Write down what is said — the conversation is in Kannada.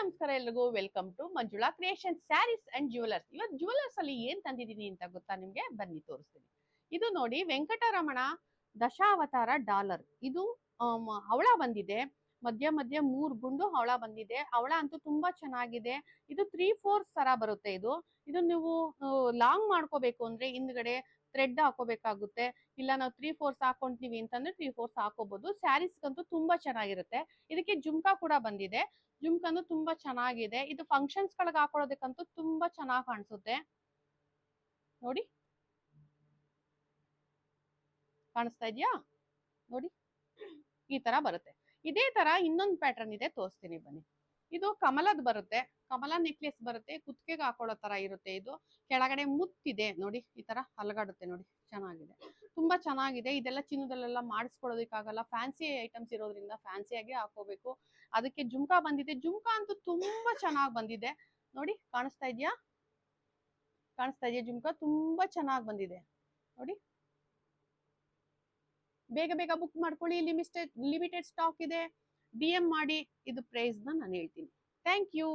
ನಮಸ್ಕಾರ ಎಲ್ರಿಗೂ welcome to Manjula creation sarees and jewellers. ಇವತ್ತು ಜ್ಯುವೆಲರ್ಸ್ ಅಲ್ಲಿ ಏನ್ ತಂದಿದ್ದೀನಿ ಅಂತ ಗೊತ್ತಾ ನಿಮ್ಗೆ? ಬನ್ನಿ ತೋರಿಸ್ತೀನಿ. ಇದು ನೋಡಿ ವೆಂಕಟರಮಣ ದಶಾವತಾರ ಡಾಲರ್. ಇದು ಹವಳ ಬಂದಿದೆ, ಮಧ್ಯ ಮಧ್ಯ 3 ಗುಂಡು ಹವಳ ಬಂದಿದೆ. ಹವಳ ಅಂತೂ ತುಂಬಾ ಚೆನ್ನಾಗಿದೆ. ಇದು 3/4 ಸರ ಬರುತ್ತೆ. ಇದು ನೀವು ಲಾಂಗ್ ಮಾಡ್ಕೋಬೇಕು ಅಂದ್ರೆ ಹಿಂದ್ಗಡೆ ಥ್ರೆಡ್ ಹಾಕೋಬೇಕಾಗುತ್ತೆ. ಇಲ್ಲ ನಾವು 3/4 ಹಾಕೊಂತೀವಿ ಅಂತಂದ್ರೆ 3/4 ಹಾಕೋಬಹುದು. ಸ್ಯಾರೀಸ್ಗಂತೂ ತುಂಬಾ ಚೆನ್ನಾಗಿರುತ್ತೆ. ಇದಕ್ಕೆ ಜುಮ್ಕಾ ಕೂಡ ಬಂದಿದೆ. ಜುಮ್ಕಾನು ತುಂಬಾ ಚೆನ್ನಾಗಿದೆ. ಇದು ಫಂಕ್ಷನ್ಸ್ ಗಳಿಗೆ ಹಾಕೊಳ್ಳೋದಕ್ಕಂತೂ ತುಂಬಾ ಚೆನ್ನಾಗಿ ಕಾಣಿಸುತ್ತೆ. ನೋಡಿ, ಕಾಣಿಸ್ತಾ ಇದೆಯಾ? ನೋಡಿ, ಈ ತರ ಬರುತ್ತೆ. ಇದೇ ತರ ಇನ್ನೊಂದು ಪ್ಯಾಟರ್ನ್ ಇದೆ, ತೋರಿಸ್ತೀನಿ ಬನ್ನಿ. ಇದು ಕಮಲದ್ ಬರುತ್ತೆ, ಕಮಲ ನೆಕ್ಲೆಸ್ ಬರುತ್ತೆ, ಕುತ್ತಿಗೆಗೆ ಹಾಕೊಳ್ಳೋ ತರ ಇರುತ್ತೆ. ಇದು ಕೆಳಗಡೆ ಮುತ್ತಿದೆ ನೋಡಿ, ಈ ತರ ಹಲಗಾಡುತ್ತೆ ನೋಡಿ, ಚೆನ್ನಾಗಿದೆ, ತುಂಬಾ ಚೆನ್ನಾಗಿದೆ. ಇದೆಲ್ಲ ಚಿನ್ನದಲ್ಲೆಲ್ಲ ಮಾಡಿಸ್ಕೊಳ್ಳೋದಕ್ಕಾಗಲ್ಲ, ಫ್ಯಾನ್ಸಿ ಐಟಮ್ಸ್ ಇರೋದ್ರಿಂದ ಫ್ಯಾನ್ಸಿಯಾಗಿ ಹಾಕೋಬೇಕು. ಅದಕ್ಕೆ ಜುಮ್ಕಾ ಬಂದಿದೆ. ಜುಮ್ಕಾ ಅಂತೂ ತುಂಬಾ ಚೆನ್ನಾಗಿ ಬಂದಿದೆ ನೋಡಿ, ಕಾಣಿಸ್ತಾ ಇದೆಯಾ? ಕಾಣಿಸ್ತಾ ಇದೆಯಾ? ಜುಮ್ಕಾ ತುಂಬಾ ಚೆನ್ನಾಗಿ ಬಂದಿದೆ ನೋಡಿ. ಬೇಗ ಬೇಗ ಬುಕ್ ಮಾಡ್ಕೊಳ್ಳಿ, ಲಿಮಿಟೆಡ್ ಸ್ಟಾಕ್ ಇದೆ. DM ಮಾಡಿ. ಇದು ಪ್ರೈಸ್ ನಾನು ಹೇಳ್ತೀನಿ. Thank you.